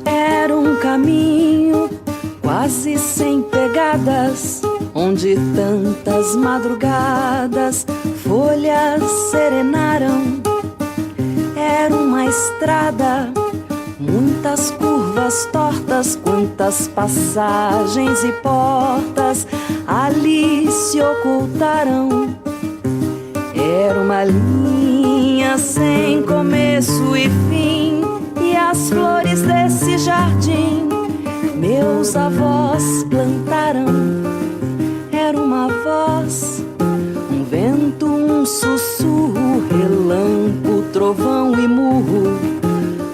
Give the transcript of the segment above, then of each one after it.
Era um caminho quase sem pegadas, onde tantas madrugadas folhas serenaram. Era uma estrada, muitas curvas tortas, quantas passagens e portas ali se ocultaram. Era uma linha sem começo e fim, e as flores desse jardim meus avós plantaram. Era uma voz, um vento, um sussurro, relâmpago, trovão e murro,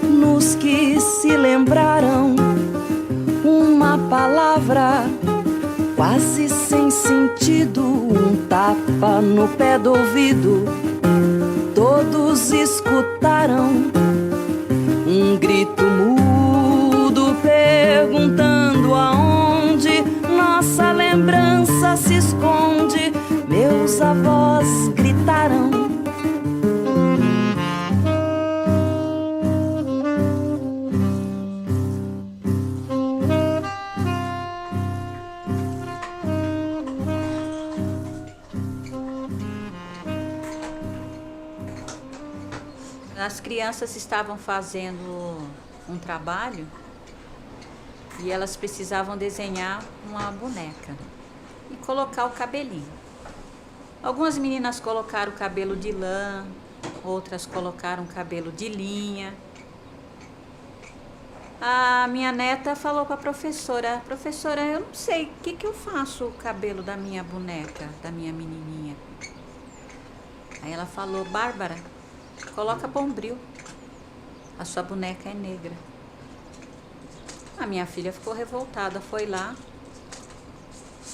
nos que se lembraram. Uma palavra quase sem sentido, um tapa no pé do ouvido. Todos escutaram um grito mudo perguntando aonde nossa lembrança se esconde. Meus avós gritaram. As crianças estavam fazendo um trabalho e elas precisavam desenhar uma boneca e colocar o cabelinho. Algumas meninas colocaram o cabelo de lã, outras colocaram cabelo de linha. A minha neta falou para a professora: professora, eu não sei o que eu faço o cabelo da minha boneca, da minha menininha. Aí ela falou: Bárbara, coloca bombril, a sua boneca é negra. A minha filha ficou revoltada, foi lá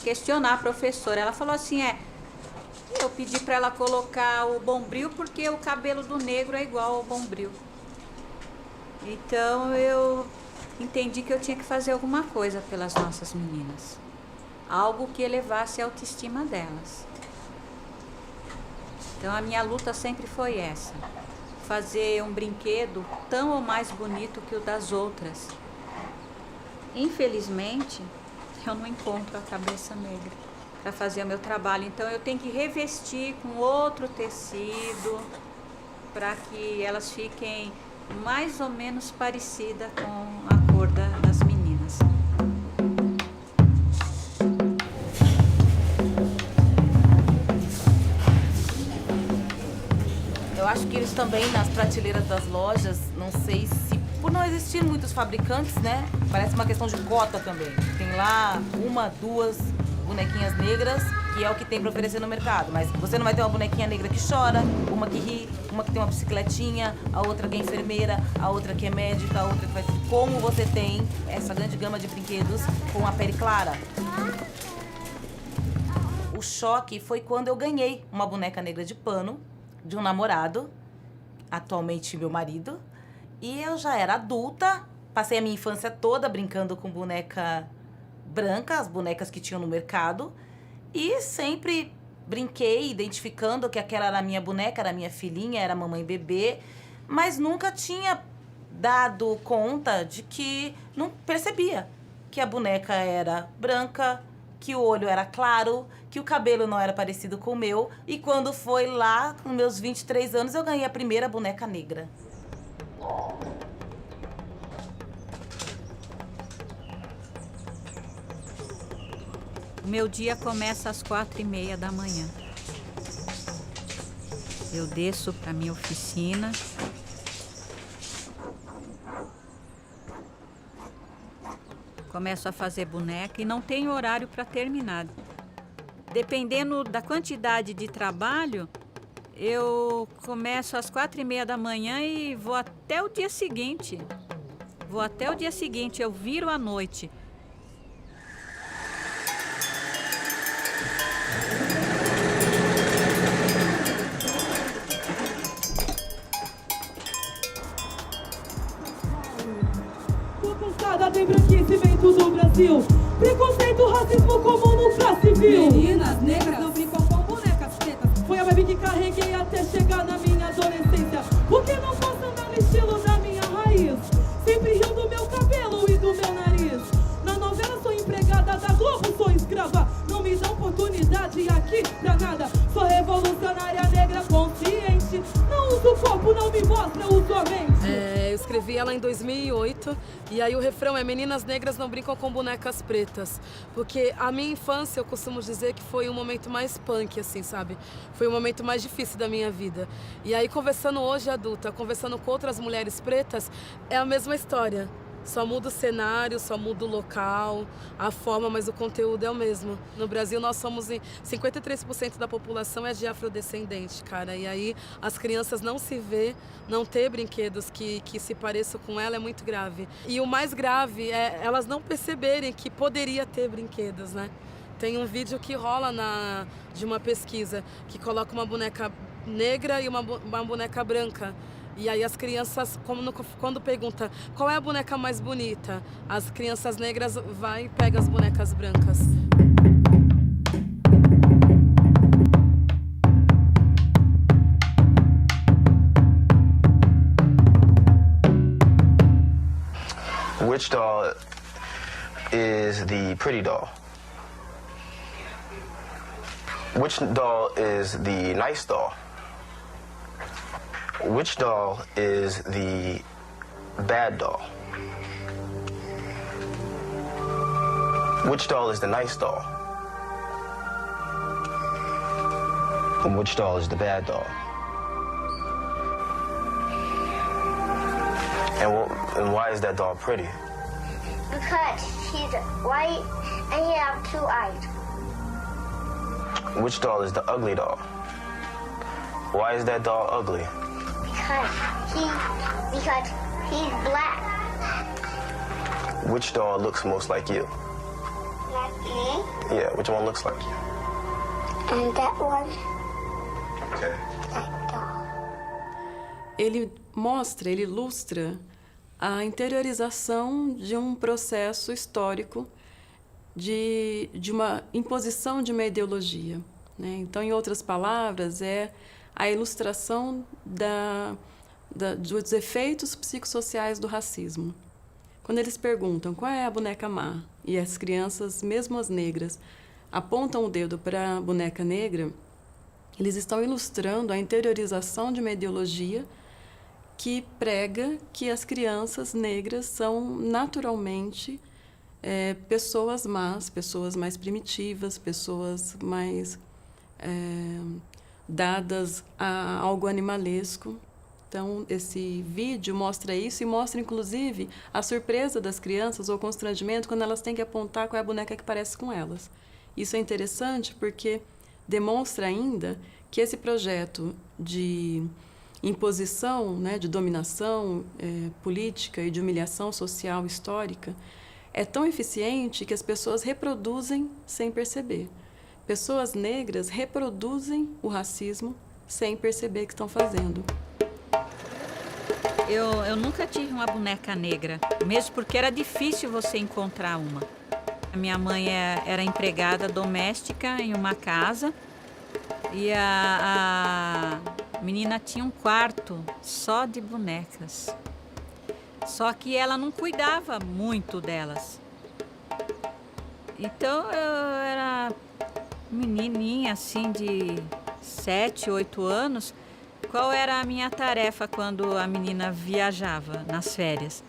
questionar a professora. Ela falou assim: eu pedi para ela colocar o bombril porque o cabelo do negro é igual ao bombril. Então eu entendi que eu tinha que fazer alguma coisa pelas nossas meninas, algo que elevasse a autoestima delas. Então a minha luta sempre foi essa: fazer um brinquedo tão ou mais bonito que o das outras. Infelizmente, eu não encontro a cabeça negra para fazer o meu trabalho, então eu tenho que revestir com outro tecido para que elas fiquem mais ou menos parecidas com a cor das meninas. Eu acho que eles também, nas prateleiras das lojas, não sei se, por não existir muitos fabricantes, né? Parece uma questão de cota também. Tem lá uma, duas bonequinhas negras, que é o que tem para oferecer no mercado. Mas você não vai ter uma bonequinha negra que chora, uma que ri, uma que tem uma bicicletinha, a outra que é enfermeira, a outra que é médica, a outra que faz... Como você tem essa grande gama de brinquedos com a pele clara? O choque foi quando eu ganhei uma boneca negra de pano de um namorado, atualmente meu marido, e eu já era adulta, passei a minha infância toda brincando com boneca branca, as bonecas que tinham no mercado, e sempre brinquei identificando que aquela era a minha boneca, era a minha filhinha, era a mamãe bebê, mas nunca tinha dado conta de que não percebia que a boneca era branca, que o olho era claro, que o cabelo não era parecido com o meu. E quando foi lá, com meus 23 anos, eu ganhei a primeira boneca negra. O meu dia começa às 4h30 da manhã. Eu desço para minha oficina. Começo a fazer boneca e não tenho horário para terminar. Dependendo da quantidade de trabalho, eu começo às 4h30 da manhã e vou até o dia seguinte. Eu viro à noite. empregada tem branquecimento do Brasil. Preconceito, racismo comum no classe civil. Meninas negras não brincam com bonecas pretas. Foi a vibe que carreguei até chegar na minha adolescência. Porque não posso andar no estilo da minha raiz. Sempre rio do meu cabelo e do meu nariz. Na novela sou empregada da Globo, sou escrava. Não me dão oportunidade aqui pra nada. Sou revolucionária negra consciente. Não uso corpo, não me mostra, uso a mente. Eu escrevi ela em 2008 e aí o refrão é Meninas negras não brincam com bonecas pretas. Porque a minha infância, eu costumo dizer que foi um momento mais punk, assim, sabe? Foi o momento mais difícil da minha vida. E aí, conversando hoje adulta, conversando com outras mulheres pretas, é a mesma história. Só muda o cenário, só muda o local, a forma, mas o conteúdo é o mesmo. No Brasil, nós somos 53% da população é de afrodescendente, cara. E aí, as crianças não se vê, não ter brinquedos que se pareçam com ela é muito grave. E o mais grave é elas não perceberem que poderia ter brinquedos, né? Tem um vídeo que rola de uma pesquisa que coloca uma boneca negra e uma boneca branca. E aí as crianças, quando pergunta qual é a boneca mais bonita, as crianças negras vai e pegam as bonecas brancas. Which doll is the pretty doll? Which doll is the nice doll? Which doll is the bad doll? Which doll is the nice doll? And which doll is the bad doll? And why is that doll pretty? Because she's white and he has 2 eyes. Which doll is the ugly doll? Why is that doll ugly? Because he's black. Which doll looks most like you? Like me. Yeah, which one looks like you? And that one. Okay. That doll. Ele ilustra a interiorização de um processo histórico de uma imposição de uma ideologia, né? Então, em outras palavras, é a ilustração dos efeitos psicossociais do racismo. Quando eles perguntam qual é a boneca má, e as crianças, mesmo as negras, apontam o dedo para a boneca negra, eles estão ilustrando a interiorização de uma ideologia que prega que as crianças negras são naturalmente pessoas más, pessoas mais primitivas, pessoas mais dadas a algo animalesco. Então, esse vídeo mostra isso e mostra, inclusive, a surpresa das crianças ou o constrangimento quando elas têm que apontar qual é a boneca que parece com elas. Isso é interessante porque demonstra ainda que esse projeto de imposição, né, de dominação política e de humilhação social histórica é tão eficiente que as pessoas reproduzem sem perceber. Pessoas negras reproduzem o racismo sem perceber que estão fazendo. Eu nunca tive uma boneca negra, mesmo porque era difícil você encontrar uma. A minha mãe era empregada doméstica em uma casa e a menina tinha um quarto só de bonecas. Só que ela não cuidava muito delas. Então eu era menininha assim de 7, 8 anos. Qual era a minha tarefa quando a menina viajava nas férias?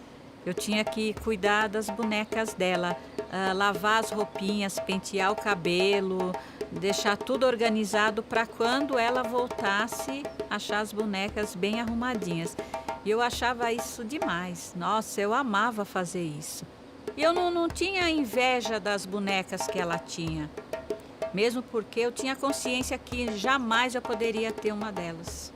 Eu tinha que cuidar das bonecas dela, lavar as roupinhas, pentear o cabelo, deixar tudo organizado para quando ela voltasse, achar as bonecas bem arrumadinhas. E eu achava isso demais. Nossa, eu amava fazer isso. E eu não tinha inveja das bonecas que ela tinha, mesmo porque eu tinha consciência que jamais eu poderia ter uma delas.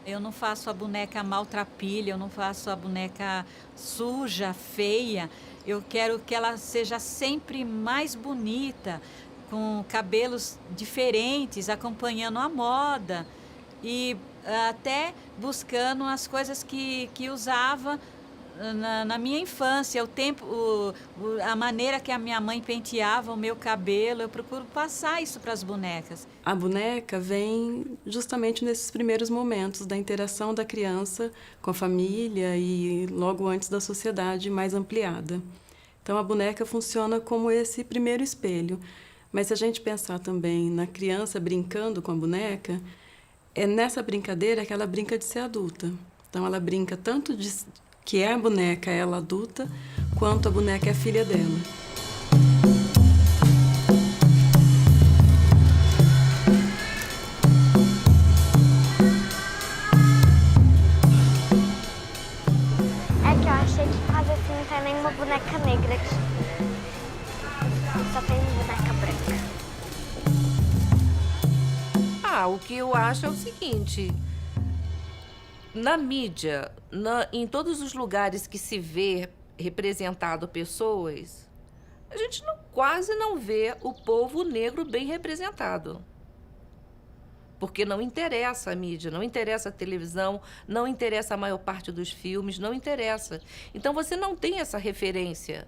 Eu não faço a boneca maltrapilha, eu não faço a boneca suja, feia. Eu quero que ela seja sempre mais bonita, com cabelos diferentes, acompanhando a moda e até buscando as coisas que usava na minha infância, a maneira que a minha mãe penteava o meu cabelo, eu procuro passar isso para as bonecas. A boneca vem justamente nesses primeiros momentos da interação da criança com a família e logo antes da sociedade mais ampliada. Então, a boneca funciona como esse primeiro espelho. Mas se a gente pensar também na criança brincando com a boneca, é nessa brincadeira que ela brinca de ser adulta. Então, ela brinca tanto de que é a boneca, ela adulta, quanto a boneca é a filha dela. É que eu achei que quase assim não tem nenhuma boneca negra aqui. Só tem boneca branca. O que eu acho é o seguinte: na mídia, em todos os lugares que se vê representado pessoas, a gente quase não vê o povo negro bem representado. Porque não interessa a mídia, não interessa a televisão, não interessa a maior parte dos filmes, não interessa. Então, você não tem essa referência.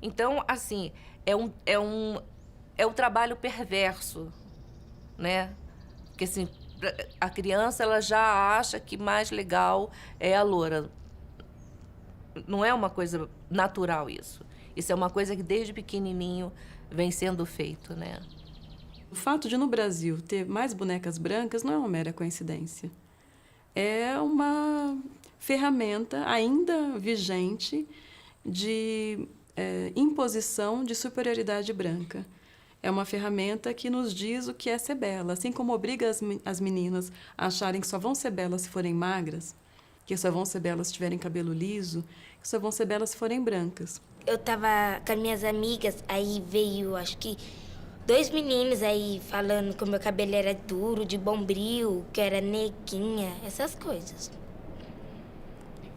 Então, assim, é um trabalho perverso, né? Porque, assim, a criança ela já acha que mais legal é a loura. Não é uma coisa natural isso. Isso é uma coisa que desde pequenininho vem sendo feito, né? O fato de no Brasil ter mais bonecas brancas não é uma mera coincidência. É uma ferramenta ainda vigente de imposição de superioridade branca. É uma ferramenta que nos diz o que é ser bela, assim como obriga as meninas a acharem que só vão ser belas se forem magras, que só vão ser belas se tiverem cabelo liso, que só vão ser belas se forem brancas. Eu tava com as minhas amigas, aí veio, acho que, 2 meninos aí falando que o meu cabelo era duro, de bombril, que era neguinha, essas coisas.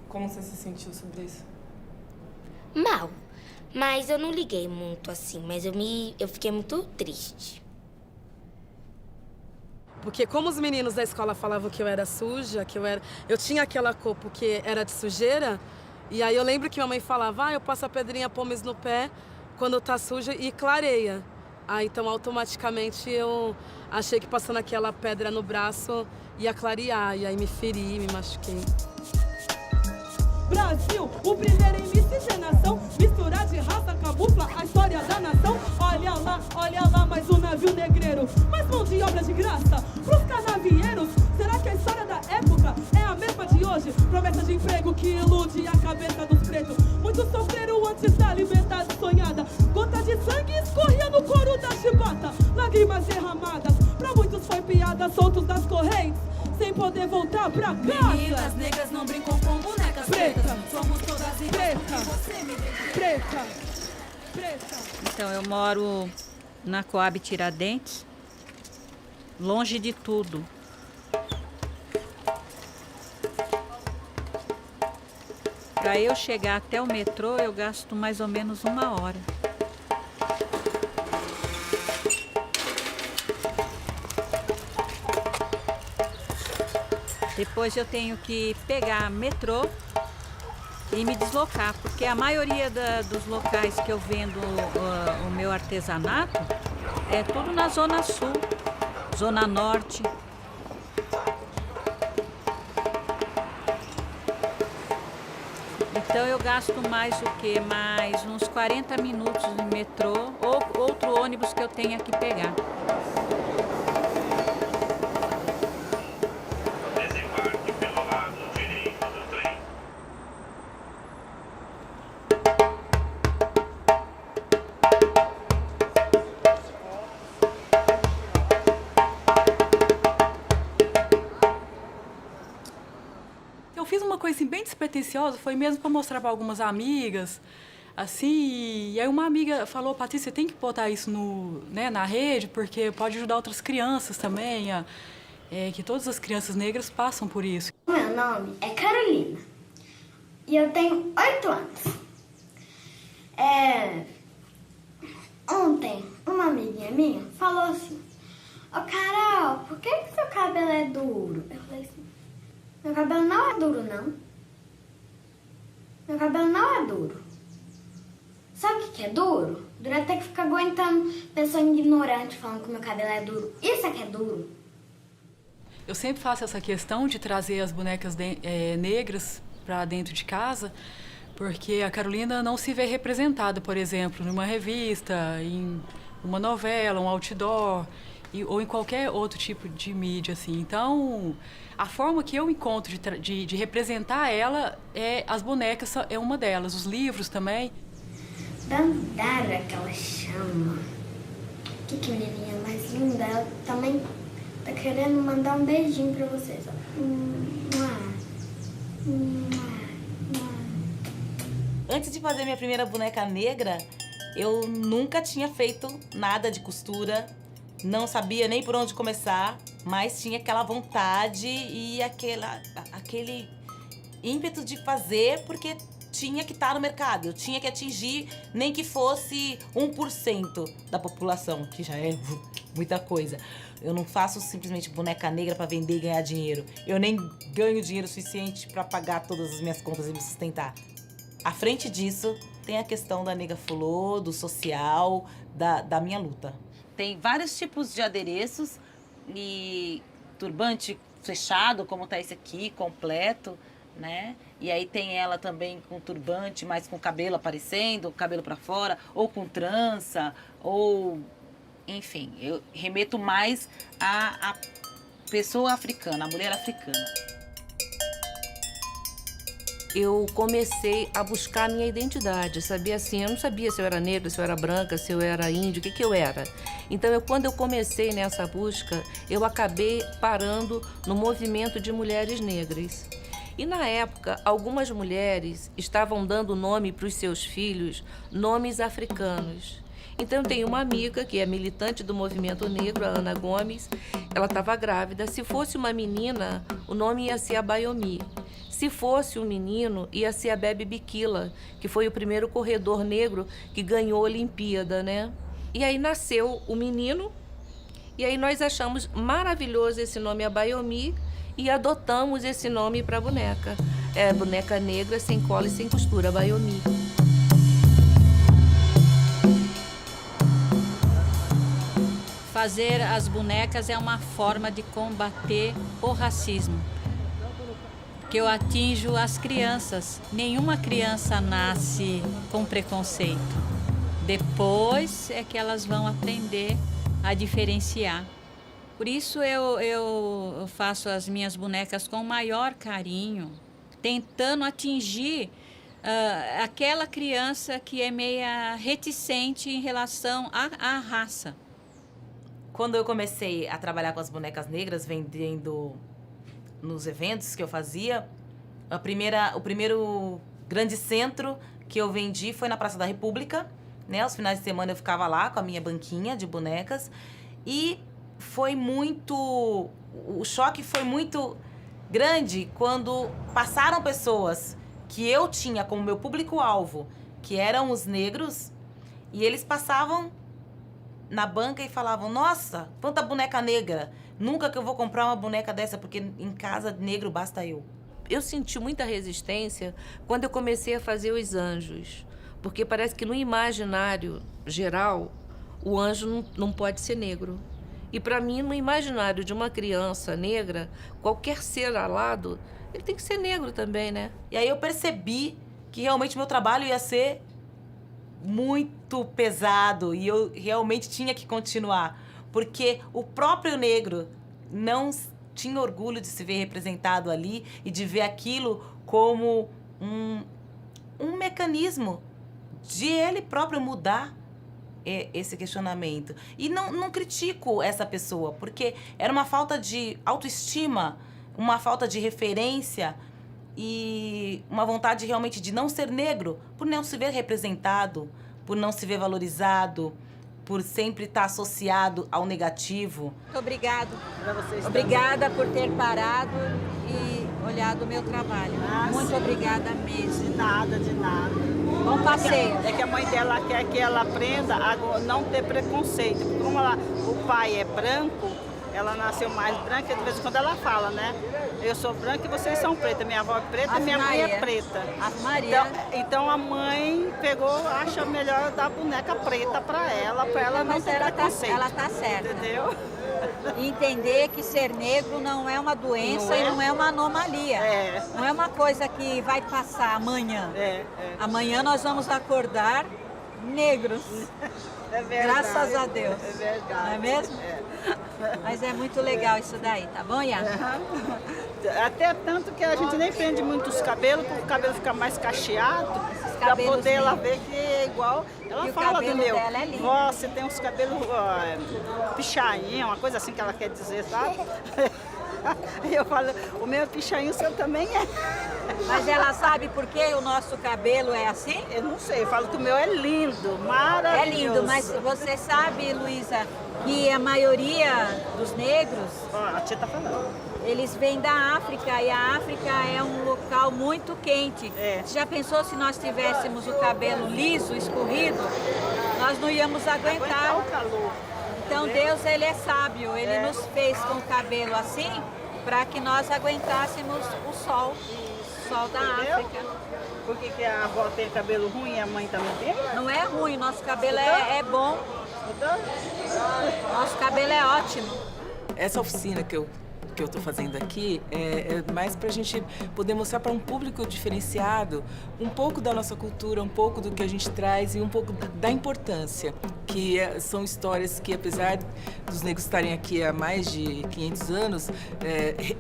Como você se sentiu sobre isso? Mal. Mas eu não liguei muito assim, mas eu fiquei muito triste. Porque como os meninos da escola falavam que eu era suja, eu tinha aquela cor porque era de sujeira, e aí eu lembro que minha mãe falava, eu passo a pedrinha pomes no pé quando tá suja e clareia. Então automaticamente eu achei que passando aquela pedra no braço ia clarear, e aí me feri, me machuquei. Brasil, o primeiro em miscigenação, misturar de raça, camufla a história da nação. Olha lá, mais um navio negreiro, mais mão de obra de graça pros canavieiros. Será que a história da época é a mesma de hoje? Promessa de emprego que ilude a cabeça dos pretos. Muitos sofreram antes da liberdade sonhada. Gota de sangue escorria no couro da chibata. Lágrimas derramadas, pra muitos foi piada, soltos das correntes, sem poder voltar pra casa. Meninas negras não brincam com bonecas pretas. Somos todas iguais. Preta. Então, eu moro na Coab Tiradentes, longe de tudo. Para eu chegar até o metrô, eu gasto mais ou menos 1 hora. Depois eu tenho que pegar metrô e me deslocar, porque a maioria dos locais que eu vendo o meu artesanato é tudo na Zona Sul, Zona Norte. Então eu gasto mais o quê? Mais uns 40 minutos de metrô ou outro ônibus que eu tenha que pegar. Eu fiz uma coisa assim, bem despretensiosa, foi mesmo para mostrar para algumas amigas, assim, e aí uma amiga falou, Patrícia, você tem que botar isso na rede, porque pode ajudar outras crianças também, que todas as crianças negras passam por isso. Meu nome é Carolina e eu tenho 8 anos. Ontem, uma amiguinha minha falou assim, Carol, por que seu cabelo é duro? Eu falei assim, meu cabelo não é duro, não. Meu cabelo não é duro. Sabe o que é duro? Duro é ter que ficar aguentando pessoa ignorante falando que meu cabelo é duro. Isso é que é duro. Eu sempre faço essa questão de trazer as bonecas negras para dentro de casa, porque a Carolina não se vê representada, por exemplo, numa revista, em uma novela, um outdoor, ou em qualquer outro tipo de mídia, assim. Então, a forma que eu encontro de representar ela, as bonecas é uma delas, os livros também. Dandara, que ela chama. Que menininha mais linda. Ela também tá querendo mandar um beijinho pra vocês, ó. Antes de fazer minha primeira boneca negra, eu nunca tinha feito nada de costura, não sabia nem por onde começar, mas tinha aquela vontade e aquele ímpeto de fazer, porque tinha que estar no mercado, eu tinha que atingir nem que fosse 1% da população, que já é muita coisa. Eu não faço simplesmente boneca negra para vender e ganhar dinheiro. Eu nem ganho dinheiro suficiente para pagar todas as minhas contas e me sustentar. À frente disso, tem a questão da nega fulô, do social, da minha luta. Tem vários tipos de adereços e turbante fechado, como tá esse aqui, completo, né? E aí tem ela também com turbante, mas com cabelo aparecendo, cabelo para fora, ou com trança, ou... Enfim, eu remeto mais à pessoa africana, a mulher africana. Eu comecei a buscar a minha identidade, sabia assim, eu não sabia se eu era negra, se eu era branca, se eu era índio, o que eu era. Então, quando eu comecei nessa busca, eu acabei parando no movimento de mulheres negras. E na época, algumas mulheres estavam dando nome para os seus filhos, nomes africanos. Então, eu tenho uma amiga que é militante do movimento negro, a Ana Gomes. Ela estava grávida. Se fosse uma menina, o nome ia ser Abayomi. Se fosse um menino, ia ser a Bebe Bikila, que foi o primeiro corredor negro que ganhou a Olimpíada, né? E aí nasceu o menino, e aí nós achamos maravilhoso esse nome Abayomi e adotamos esse nome para a boneca. É boneca negra, sem cola e sem costura, Abayomi. Fazer as bonecas é uma forma de combater o racismo, que eu atinjo as crianças. Nenhuma criança nasce com preconceito. Depois é que elas vão aprender a diferenciar. Por isso eu faço as minhas bonecas com o maior carinho, tentando atingir aquela criança que é meia reticente em relação à raça. Quando eu comecei a trabalhar com as bonecas negras, vendendo nos eventos que eu fazia, o primeiro grande centro que eu vendi foi na Praça da República, né? Aos finais de semana eu ficava lá com a minha banquinha de bonecas e o choque foi muito grande quando passaram pessoas que eu tinha como meu público-alvo, que eram os negros, e eles passavam na banca e falavam: nossa, quanta boneca negra, nunca que eu vou comprar uma boneca dessa, porque em casa negro basta eu. Eu senti muita resistência quando eu comecei a fazer os anjos, porque parece que no imaginário geral, o anjo não pode ser negro. E para mim, no imaginário de uma criança negra, qualquer ser alado, ele tem que ser negro também, né? E aí eu percebi que realmente meu trabalho ia ser muito pesado e eu realmente tinha que continuar, porque o próprio negro não tinha orgulho de se ver representado ali e de ver aquilo como um mecanismo de ele próprio mudar esse questionamento. E não critico essa pessoa, porque era uma falta de autoestima, uma falta de referência e uma vontade realmente de não ser negro, por não se ver representado, por não se ver valorizado, por sempre estar associado ao negativo. Muito obrigado. Obrigada por ter parado e olhado o meu trabalho. Muito obrigada mesmo. De nada, de nada. Bom passeio. É que a mãe dela quer que ela aprenda a não ter preconceito. Como o pai é branco, ela nasceu mais branca, de vez em quando ela fala, né? Eu sou branca e vocês são preta. Minha avó é preta e minha mãe é preta. Ave Maria. Então a mãe pegou, acha melhor dar boneca preta pra ela não ter preconceito. Ela tá certa. Entendeu? Entender que ser negro não é uma doença e não é uma anomalia. Não é uma coisa que vai passar amanhã. Amanhã nós vamos acordar negros. É verdade. Graças a Deus. É verdade. Não é mesmo? Mas é muito legal isso daí, tá bom, Iá? Até tanto que a gente nem prende muito os cabelos, porque o cabelo fica mais cacheado, pra poder ela ver que é igual. Ela E o fala do cabelo meu. dela é lindo. Vó, você tem uns cabelos pichainha, uma coisa assim que ela quer dizer, sabe? E eu falo, o meu é pichainho, o seu também é. Mas ela sabe por que o nosso cabelo é assim? Eu não sei, eu falo que o meu é lindo, maravilhoso. É lindo, mas você sabe, Luísa, que a maioria dos negros, Ó, a tia tá falando. eles vêm da África e a África é um local muito quente. Você já pensou se nós tivéssemos o cabelo liso, escorrido? Nós não íamos aguentar. O calor. Então Deus, ele é sábio, ele nos fez com o cabelo assim para que nós aguentássemos o sol da África. Por que a avó tem cabelo ruim e a mãe também tem? Não é ruim, nosso cabelo é bom. Nosso cabelo é ótimo. Essa oficina que eu estou fazendo aqui é mais para a gente poder mostrar para um público diferenciado um pouco da nossa cultura, um pouco do que a gente traz e um pouco da importância, que são histórias que, apesar dos negros estarem aqui há mais de 500 anos,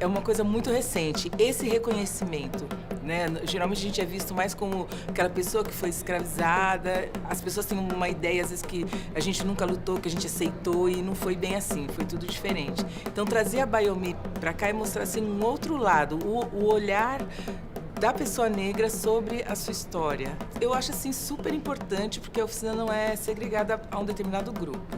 é uma coisa muito recente. Esse reconhecimento, né? Geralmente a gente é visto mais como aquela pessoa que foi escravizada. As pessoas têm uma ideia, às vezes, que a gente nunca lutou, que a gente aceitou, e não foi bem assim, foi tudo diferente. Então, trazer a Biomi para cá e mostrar assim um outro lado, o olhar da pessoa negra sobre a sua história. Eu acho assim super importante, porque a oficina não é segregada a um determinado grupo.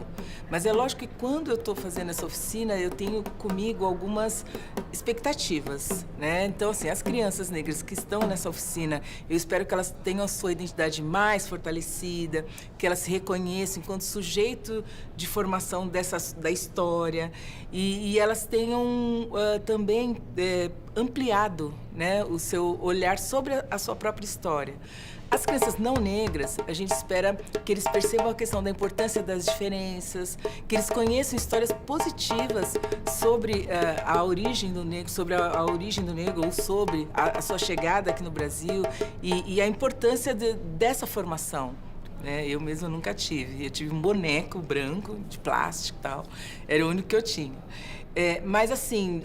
Mas é lógico que quando eu estou fazendo essa oficina, eu tenho comigo algumas expectativas, né? Então, assim, as crianças negras que estão nessa oficina, eu espero que elas tenham a sua identidade mais fortalecida, que elas se reconheçam enquanto sujeito de formação da história, e elas tenham também ampliado, né, o seu olhar sobre a sua própria história. As crianças não negras, a gente espera que eles percebam a questão da importância das diferenças, que eles conheçam histórias positivas sobre a origem do negro, sobre a origem do negro, ou sobre a sua chegada aqui no Brasil, e a importância dessa formação. Eu mesma nunca tive. Eu tive um boneco branco, de plástico e tal. Era o único que eu tinha. Mas, assim,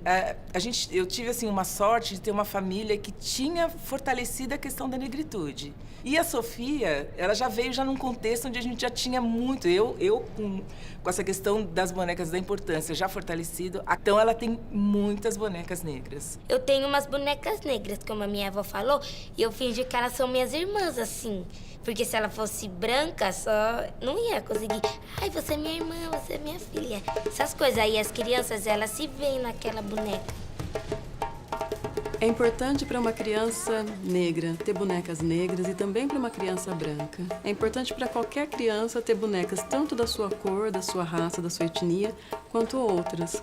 eu tive assim, uma sorte de ter uma família que tinha fortalecido a questão da negritude. E a Sofia, ela já veio num contexto onde a gente já tinha muito. Eu com essa questão das bonecas da importância já fortalecido. Então, ela tem muitas bonecas negras. Eu tenho umas bonecas negras, como a minha avó falou, e eu fingi que elas são minhas irmãs, assim. Porque se ela fosse branca, só não ia conseguir. Ai, você é minha irmã, você é minha filha. Essas coisas aí, as crianças, elas se veem naquela boneca. É importante para uma criança negra ter bonecas negras e também para uma criança branca. É importante para qualquer criança ter bonecas tanto da sua cor, da sua raça, da sua etnia, quanto outras.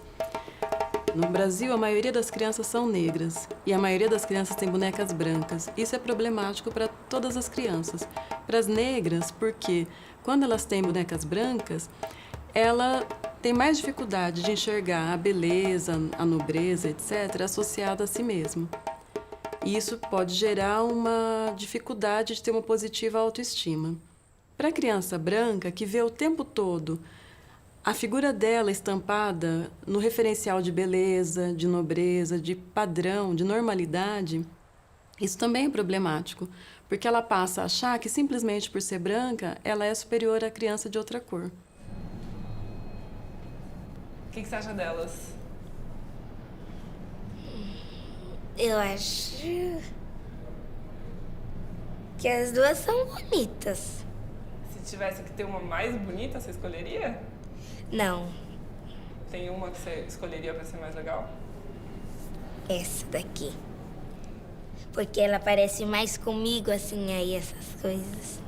No Brasil, a maioria das crianças são negras e a maioria das crianças tem bonecas brancas. Isso é problemático para todas as crianças. Para as negras, porque quando elas têm bonecas brancas, ela tem mais dificuldade de enxergar a beleza, a nobreza, etc., associada a si mesma. E isso pode gerar uma dificuldade de ter uma positiva autoestima. Para a criança branca, que vê o tempo todo a figura dela estampada no referencial de beleza, de nobreza, de padrão, de normalidade, isso também é problemático, porque ela passa a achar que simplesmente por ser branca, ela é superior à criança de outra cor. O que você acha delas? Eu acho que as duas são bonitas. Se tivesse que ter uma mais bonita, você escolheria? Não. Tem uma que você escolheria pra ser mais legal? Essa daqui. Porque ela parece mais comigo, assim, aí, essas coisas.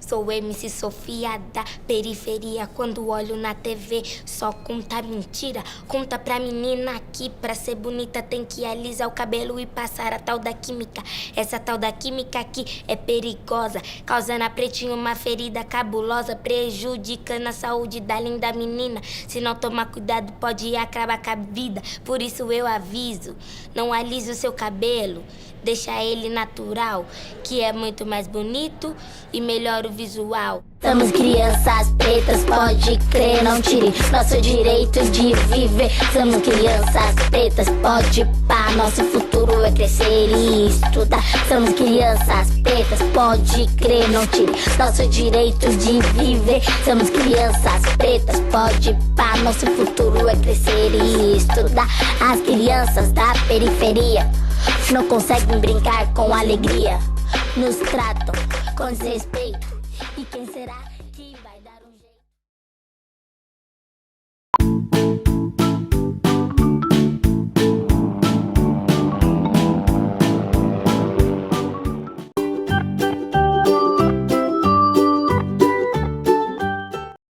Sou MC Sofia da periferia. Quando olho na TV, só conta mentira. Conta pra menina aqui, pra ser bonita tem que alisar o cabelo e passar a tal da química. Essa tal da química aqui é perigosa, causando a pretinha uma ferida cabulosa, prejudicando a saúde da linda menina. Se não tomar cuidado, pode acabar com a vida. Por isso eu aviso, não alise o seu cabelo, deixa ele natural, que é muito mais bonito e melhora o visual. Somos crianças pretas, pode crer, não tire nosso direito de viver. Somos crianças pretas, pode pá, nosso futuro é crescer e estudar. Somos crianças pretas, pode crer, não tire nosso direito de viver. Somos crianças pretas, pode pá, nosso futuro é crescer e estudar. As crianças da periferia não conseguem brincar com alegria, nos tratam com desrespeito.